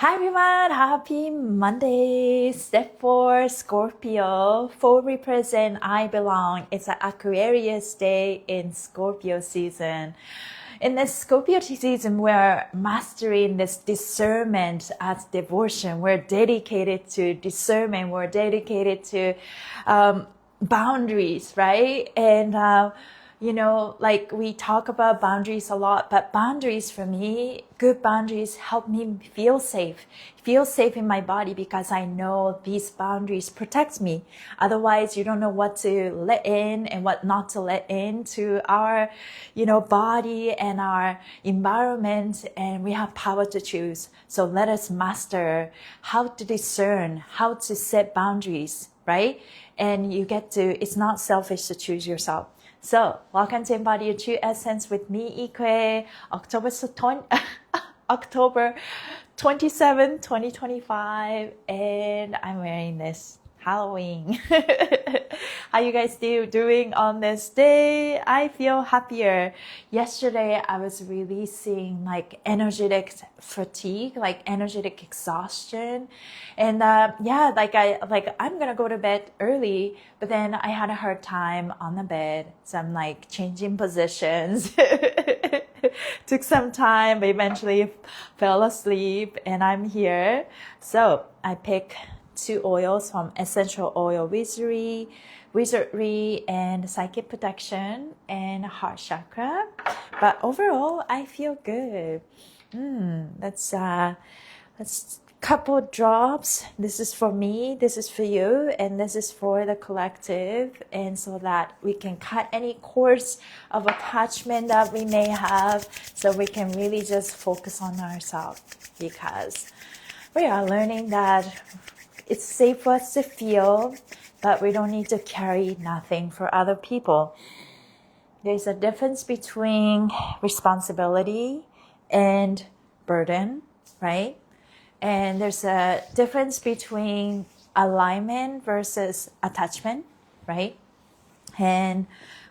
Hi everyone, happy Monday. Step 4, Scorpio. 4 represent I belong. It's an Aquarius day in Scorpio season. In this Scorpio season, we're mastering this discernment as devotion. We're dedicated to discernment. We're dedicated to boundaries, right? And like we talk about boundaries a lot, but boundaries for me, good boundaries help me feel safe in my body because I know these boundaries protect me. Otherwise, you don't know what to let in and what not to let into our, body and our environment, and we have power to choose. So let us master how to discern, how to set boundaries, right? And it's not selfish to choose yourself. So, welcome to Embody Your True Essence with me, Ikue, October 27, 2025, and I'm wearing this Halloween. How you guys doing on this day? I feel happier. Yesterday, I was releasing energetic fatigue, energetic exhaustion, and I'm gonna go to bed early, but then I had a hard time on the bed, so I'm changing positions. Took some time, but eventually fell asleep, and I'm here. So I picked 2 oils from Essential Oil Wizardry and Psychic Protection and Heart Chakra. But overall, I feel good. Let's couple drops. This is for me, this is for you, and this is for the collective, and so that we can cut any cords of attachment that we may have, so we can really just focus on ourselves, because we are learning that it's safe for us to feel, but we don't need to carry nothing for other people. There's a difference between responsibility and burden, right? And there's a difference between alignment versus attachment, right? And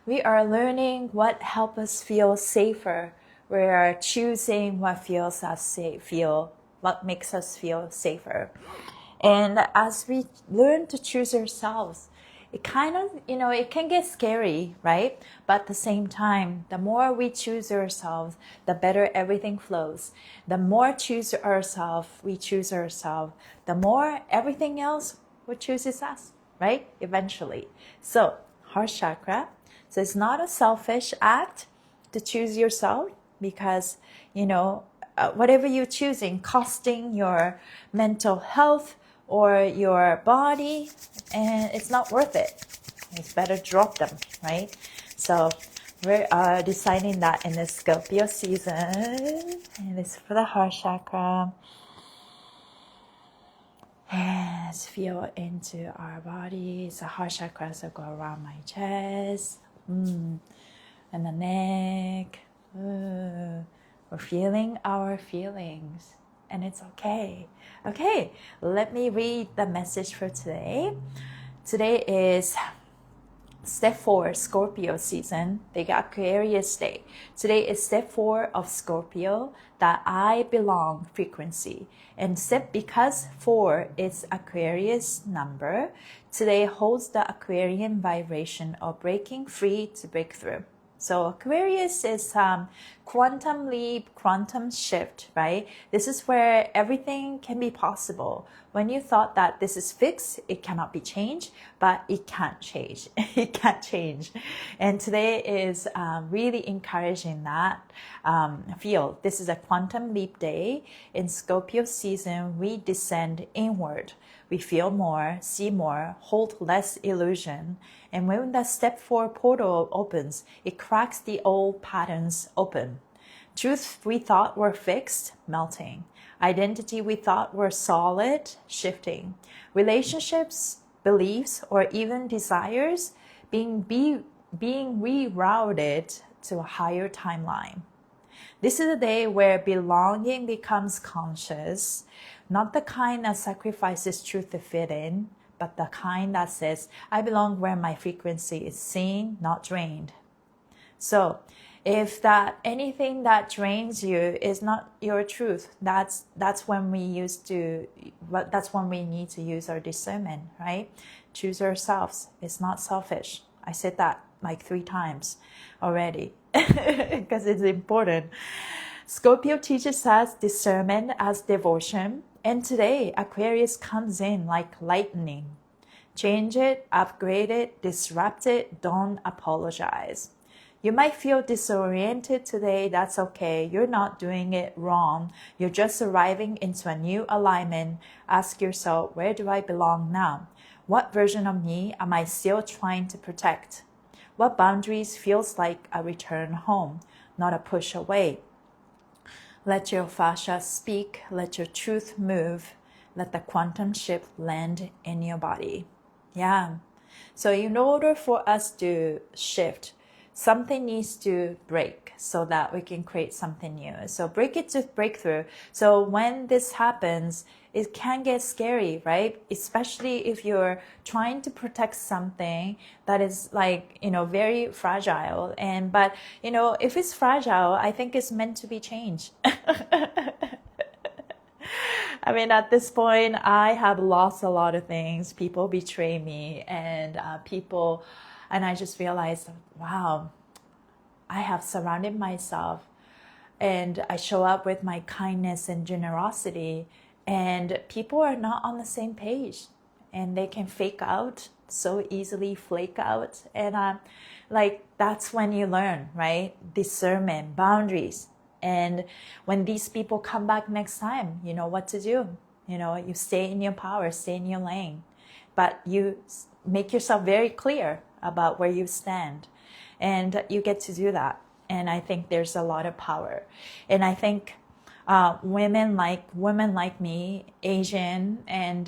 we are learning what helps us feel safer. We are choosing what what makes us feel safer. And as we learn to choose ourselves, it kind of, it can get scary, right? But at the same time, the more we choose ourselves, the better everything flows. The more we choose ourselves, the more everything else will chooses us, right? Eventually. So, heart chakra. So it's not a selfish act to choose yourself, because, whatever you're choosing, costing your mental health or your body, and it's not worth it. It's better drop them, right? So we're deciding that in the Scorpio season, and it's for the heart chakra. And let's feel into our bodies. The heart chakra will go around my chest, and the neck. We're feeling our feelings. And it's okay. Okay, let me read the message for today. Today is step 4, Scorpio season, the Aquarius day. Today is step 4 of Scorpio, that I belong frequency. And because 4 is Aquarius number, today holds the Aquarian vibration of breaking free to break through. So Aquarius is quantum leap, quantum shift, right? This is where everything can be possible. When you thought that this is fixed, it cannot be changed, but it can't change. It can't change. And today is really encouraging that field. This is a quantum leap day. In Scorpio season, we descend inward. We feel more, see more, hold less illusion. And when the step 4 portal opens, it cracks the old patterns open. Truth we thought were fixed, melting. Identity we thought were solid, shifting. Relationships, beliefs, or even desires being rerouted to a higher timeline. This is a day where belonging becomes conscious, not the kind that sacrifices truth to fit in, but the kind that says, I belong where my frequency is seen, not drained. So If that anything that drains you is not your truth, that's when that's when we need to use our discernment, right? Choose ourselves. It's not selfish. I said that like 3 times already because it's important. Scorpio teaches us discernment as devotion, and today Aquarius comes in like lightning. Change it, upgrade it, disrupt it, don't apologize. You might feel disoriented today, that's okay. You're not doing it wrong. You're just arriving into a new alignment. Ask yourself, where do I belong now? What version of me am I still trying to protect? What boundaries feels like a return home, not a push away? Let your fascia speak, let your truth move, let the quantum shift land in your body. Yeah. So in order for us to shift, something needs to break so that we can create something new. So break it to breakthrough. So when this happens, it can get scary, right? Especially if you're trying to protect something that is like, very fragile. But if it's fragile, I think it's meant to be changed. I mean, at this point, I have lost a lot of things. People betray me, and I just realized, wow, I have surrounded myself, and I show up with my kindness and generosity, and people are not on the same page, and they can fake out so easily, flake out, and that's when you learn, right? Discernment, boundaries. And when these people come back next time, you know what to do. You stay in your power, stay in your lane. But you make yourself very clear about where you stand. And you get to do that. And I think there's a lot of power. And I think women like me, Asian, and,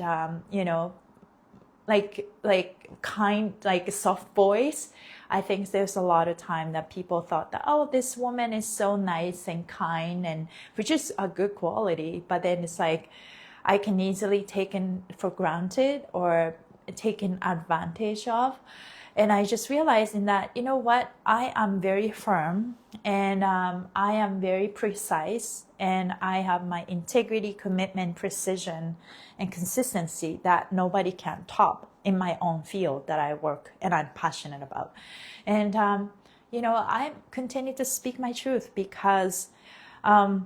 kind, like a soft voice. I think there's a lot of time that people thought that, oh, this woman is so nice and kind, and which is a good quality. But then it's like, I can easily taken for granted or taken advantage of. And I just realized in that, you know what, I am very firm, and I am very precise, and I have my integrity, commitment, precision, and consistency that nobody can top in my own field that I work and I'm passionate about. And, I continue to speak my truth because that's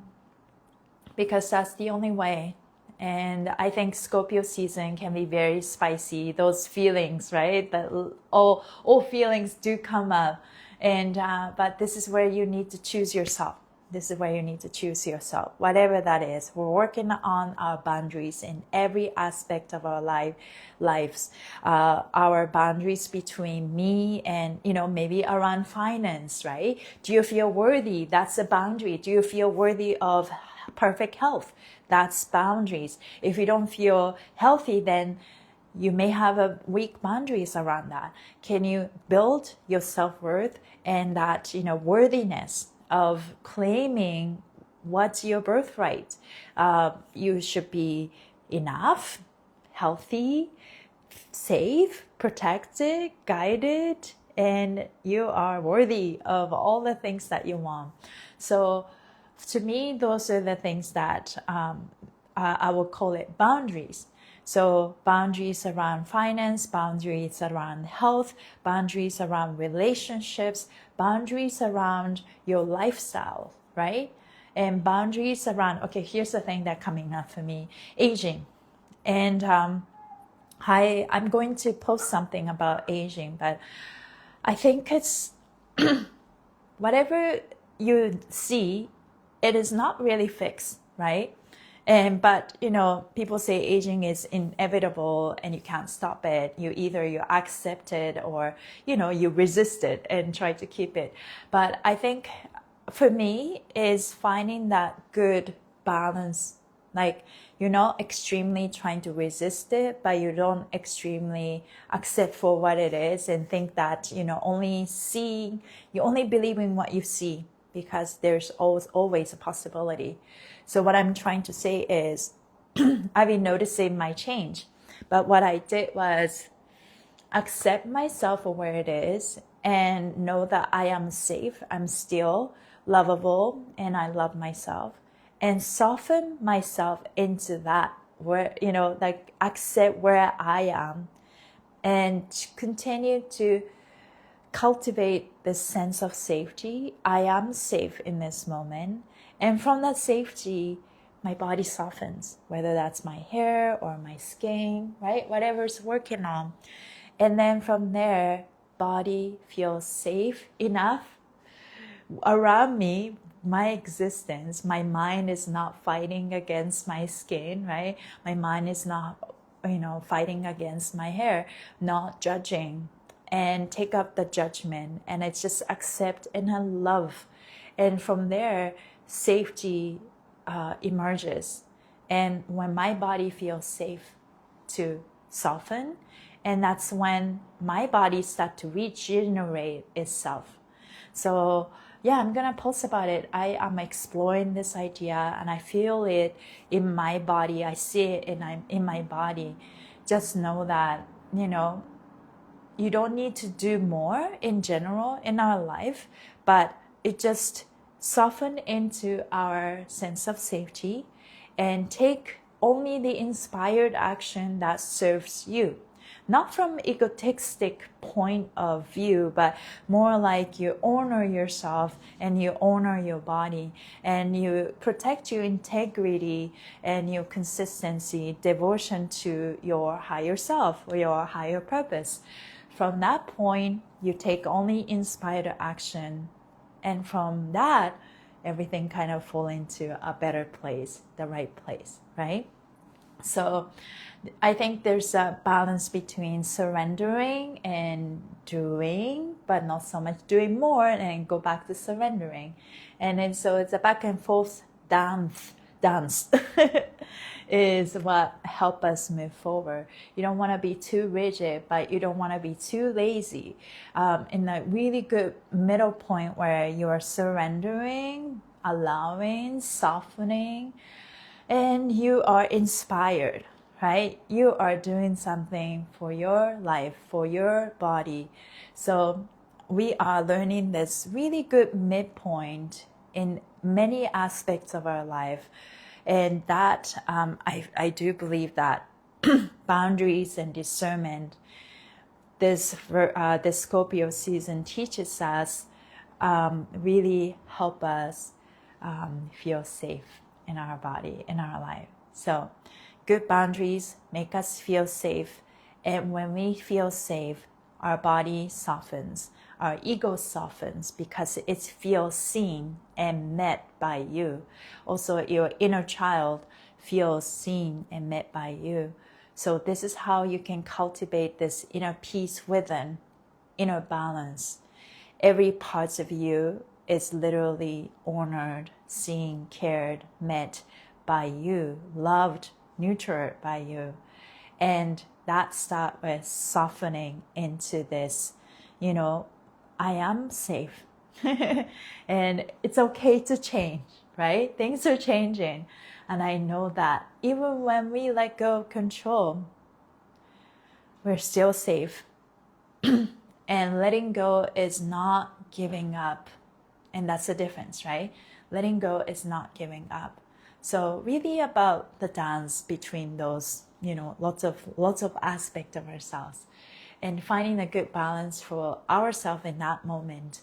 the only way. And I think Scorpio season can be very spicy. Those feelings, right? That all feelings do come up. And but this is where you need to choose yourself. This is where you need to choose yourself, whatever that is. We're working on our boundaries in every aspect of our lives. Our boundaries between me and, maybe around finance, right? Do you feel worthy? That's a boundary. Do you feel worthy of perfect health? That's boundaries. If you don't feel healthy, then you may have a weak boundaries around that. Can you build your self-worth and that, worthiness of claiming what's your birthright? You should be enough, healthy, safe, protected, guided, and you are worthy of all the things that you want. So to me, those are the things that I would call it boundaries. So boundaries around finance, boundaries around health, boundaries around relationships, boundaries around your lifestyle, right? And boundaries around, okay, here's the thing that's coming up for me, aging. And I'm going to post something about aging, but I think it's whatever you see, it is not really fixed, right? But people say aging is inevitable and you can't stop it. You accept it or you resist it and try to keep it. But I think for me is finding that good balance. Like you're not extremely trying to resist it, but you don't extremely accept for what it is and think that you only believe in what you see, because there's always a possibility. So what I'm trying to say is I've been noticing my change, but what I did was accept myself for where it is and know that I am safe, I'm still lovable, and I love myself, and soften myself into that, where, like accept where I am, and continue to cultivate this sense of safety. I am safe in this moment. And from that safety, my body softens, whether that's my hair or my skin, right? Whatever's working on. And then from there, body feels safe enough around me, my existence. My mind is not fighting against my skin, right? My mind is not, fighting against my hair, not judging and take up the judgment. And it's just accept and I love. And from there, safety emerges. And when my body feels safe to soften, and that's when my body starts to regenerate itself. So yeah, I'm gonna post about it. I am exploring this idea and I feel it in my body. I see it in my body. Just know that, you don't need to do more in general in our life, but it just soften into our sense of safety and take only the inspired action that serves you. Not from egotistic point of view, but more like you honor yourself and you honor your body and you protect your integrity and your consistency, devotion to your higher self or your higher purpose. From that point, you take only inspired action. And from that, everything kind of fall into a better place, the right place, right? So I think there's a balance between surrendering and doing, but not so much doing more and go back to surrendering. And then so it's a back and forth dance is what help us move forward. You don't want to be too rigid, but you don't want to be too lazy. In a really good middle point where you are surrendering, allowing, softening, and you are inspired, right? You are doing something for your life, for your body. So we are learning this really good midpoint in many aspects of our life. And that, I do believe that boundaries and discernment, this Scorpio season teaches us, really help us feel safe in our body, in our life. So good boundaries make us feel safe. And when we feel safe, our body softens, our ego softens because it feels seen and met by you. Also, your inner child feels seen and met by you. So this is how you can cultivate this inner peace within, inner balance. Every part of you is literally honored, seen, cared, met by you, loved, nurtured by you. And that starts with softening into this, I am safe. And it's okay to change, right? Things are changing. And I know that even when we let go of control, we're still safe. And letting go is not giving up. And that's the difference, right? Letting go is not giving up. So really about the dance between those, lots of aspects of ourselves, and finding a good balance for ourselves in that moment.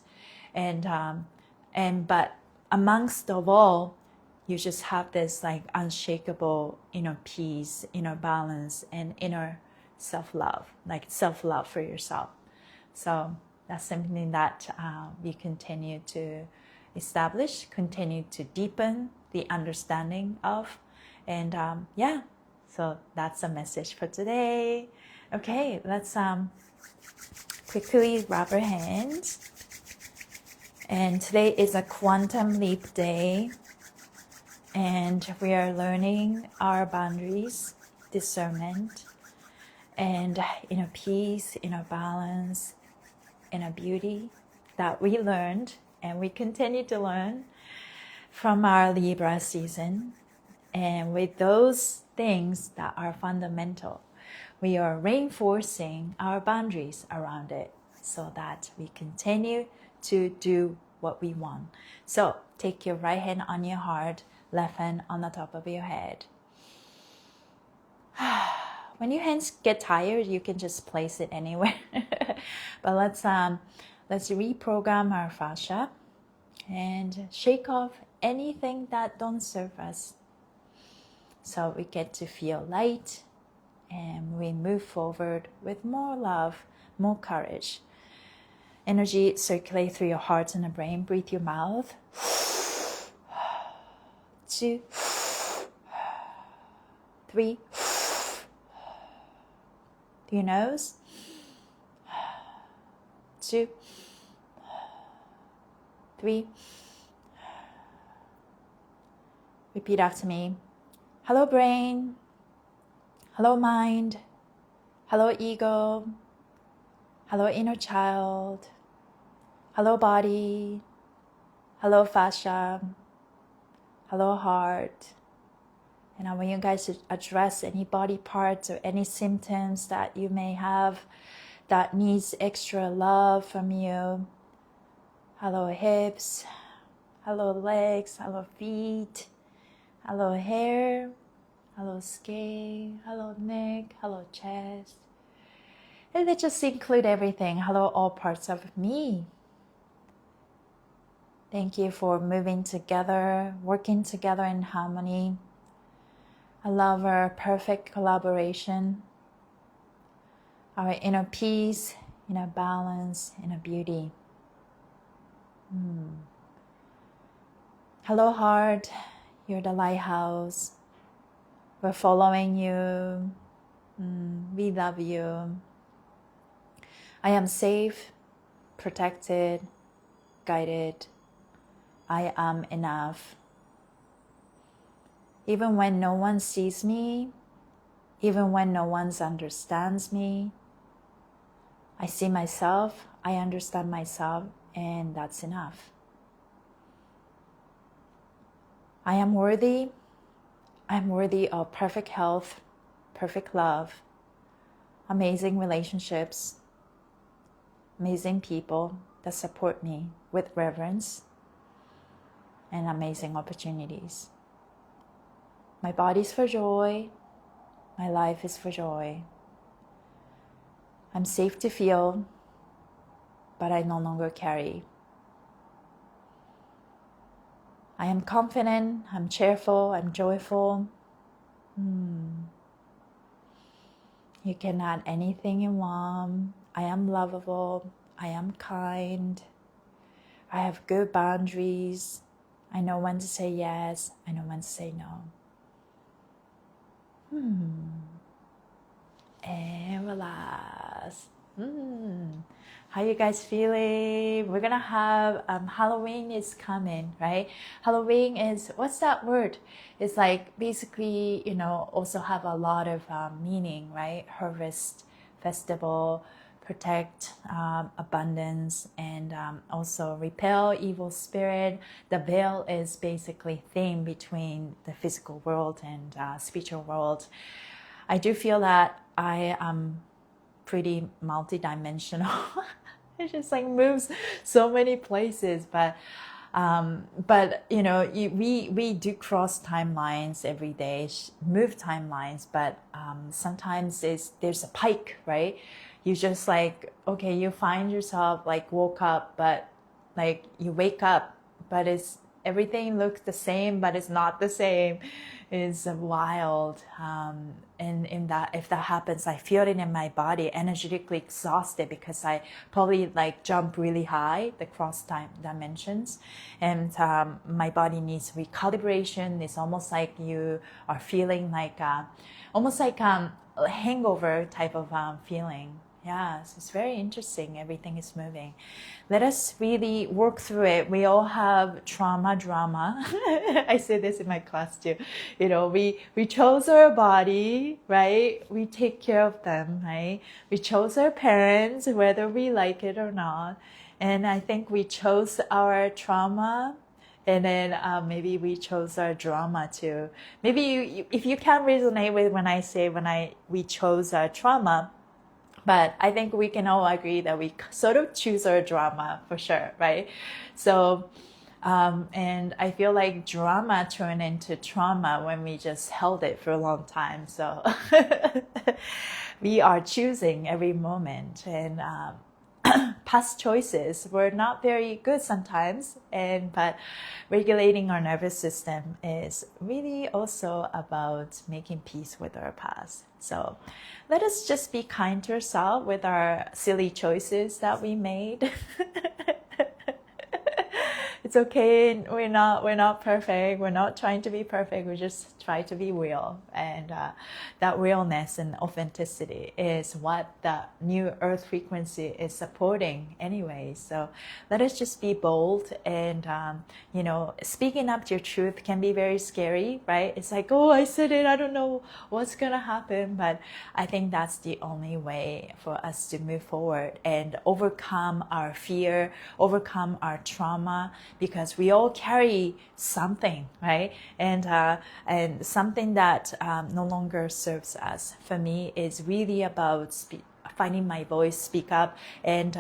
But amongst of all, you just have this like unshakable inner peace, inner balance, and inner self-love, like self-love for yourself. So that's something that we continue to establish, continue to deepen the understanding of. And so that's a message for today. Okay, let's quickly rub our hands. And today is a quantum leap day. And we are learning our boundaries, discernment, and inner peace, inner balance, inner beauty that we learned and we continue to learn from our Libra season. And with those things that are fundamental, we are reinforcing our boundaries around it. so that we continue to do what we want. So take your right hand on your heart, left hand on the top of your head. When your hands get tired, you can just place it anywhere. But let's reprogram our fascia and shake off anything that don't serve us. So we get to feel light and we move forward with more love, more courage. Energy circulate through your heart and the brain. Breathe your mouth. 2, 3. Through your nose. 2, 3. Repeat after me. Hello brain. Hello mind. Hello ego. Hello inner child. Hello body. Hello fascia. Hello heart. And I want you guys to address any body parts or any symptoms that you may have that needs extra love from you. Hello hips. Hello legs. Hello feet. Hello hair. Hello skin. Hello neck. Hello chest. And let's just include everything. Hello all parts of me. Thank you for moving together, working together in harmony. I love our perfect collaboration, our inner peace, inner balance, inner beauty. Hello heart, you're the lighthouse. We're following you. We love you. I am safe, protected, guided. I am enough. Even when no one sees me, even when no one understands me, I see myself, I understand myself, and that's enough. I am worthy. I am worthy of perfect health, perfect love, amazing relationships, amazing people that support me with reverence, and amazing opportunities. My body's for joy. My life is for joy. I'm safe to feel, but I no longer carry. I am confident, I'm cheerful, I'm joyful. You can add anything you want. I am lovable. I am kind. I have good boundaries. I know when to say yes. I know when to say no. And relax. How you guys feeling? We're gonna have Halloween is coming, right? Halloween is, what's that word? It's like basically, you know, also have a lot of meaning, right? Harvest festival, protect abundance, and also repel evil spirit. The veil is basically theme between the physical world and spiritual world. I do feel that I am pretty multidimensional. It just like moves so many places, but you know, we do cross timelines every day, move timelines, but sometimes there's a pike, right? You just like, okay, you find yourself like woke up, but like you wake up, but it's everything looks the same, but it's not the same. It's wild. And in that, if that happens, I feel it in my body, energetically exhausted, because I probably like jump really high, the cross time dimensions, and my body needs recalibration. It's almost like you are feeling like almost like a hangover type of feeling. Yeah, so it's very interesting. Everything is moving. Let us really work through it. We all have trauma, drama. I say this in my class too. You know, we chose our body, right? We take care of them, right? We chose our parents, whether we like it or not. And I think we chose our trauma. And then maybe we chose our drama too. Maybe if you can resonate with when I say we chose our trauma, But I think we can all agree that we sort of choose our drama for sure, right? So, and I feel like drama turned into trauma when we just held it for a long time. So we are choosing every moment, and past choices were not very good sometimes, but regulating our nervous system is really also about making peace with our past. So let us just be kind to ourselves with our silly choices that we made. It's okay. We're not perfect. We're not trying to be perfect. We just try to be real, and that realness and authenticity is what the new earth frequency is supporting anyway. So let us just be bold, and speaking up to your truth can be very scary, right? It's like, oh, I said it, I don't know what's gonna happen, but I think that's the only way for us to move forward and overcome our fear, overcome our trauma, because we all carry something, right? And something that no longer serves us. For me, is really about finding my voice, speak up, and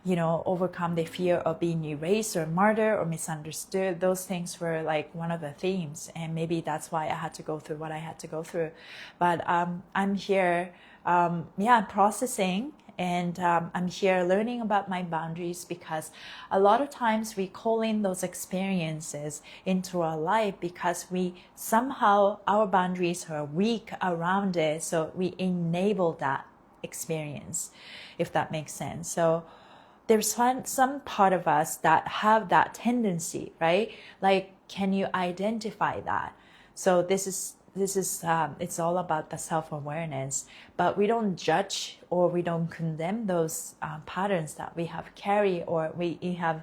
overcome the fear of being erased or murdered or misunderstood. Those things were like one of the themes, and maybe that's why I had to go through what I had to go through. But I'm here, processing. And I'm here learning about my boundaries, because a lot of times we call in those experiences into our life because we somehow, our boundaries are weak around it. So we enable that experience, if that makes sense. So there's some part of us that have that tendency, right? Like, can you identify that? So this is it's all about the self-awareness, but we don't judge or we don't condemn those patterns that we have carried or we have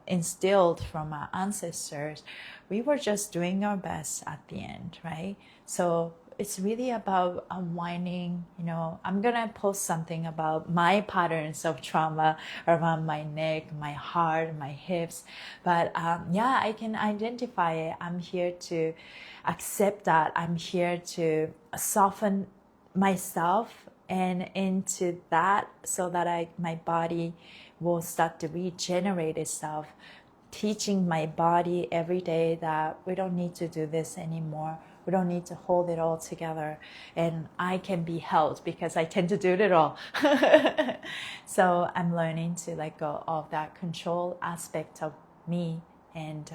instilled from our ancestors. We were just doing our best at the end, right? So it's really about unwinding. I'm gonna post something about my patterns of trauma around my neck, my heart, my hips, but I can identify it. I'm here to accept that. I'm here to soften myself and into that, so that my body will start to regenerate itself, teaching my body every day that we don't need to do this anymore. We don't need to hold it all together, and I can be held because I tend to do it all. So I'm learning to let go of that control aspect of me. And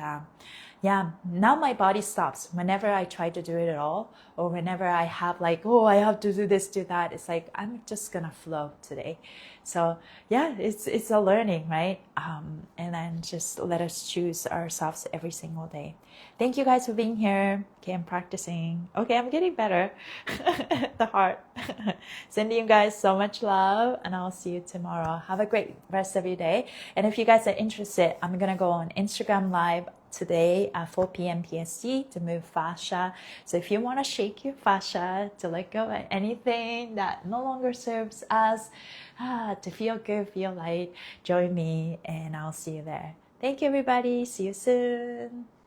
now my body stops whenever I try to do it at all, or whenever I have like, oh, I have to do this, do that. It's like, I'm just gonna flow today. So it's a learning, right? And then just let us choose ourselves every single day. Thank you guys for being here. Okay, I'm practicing. Okay, I'm getting better. The heart. Sending you guys so much love, and I'll see you tomorrow. Have a great rest of your day. And if you guys are interested, I'm gonna go on Instagram Live today at 4 p.m. PST to move fascia. So if you want to shake your fascia, to let go of anything that no longer serves us, to feel good, feel light, join me, and I'll see you there. Thank you, everybody. See you soon.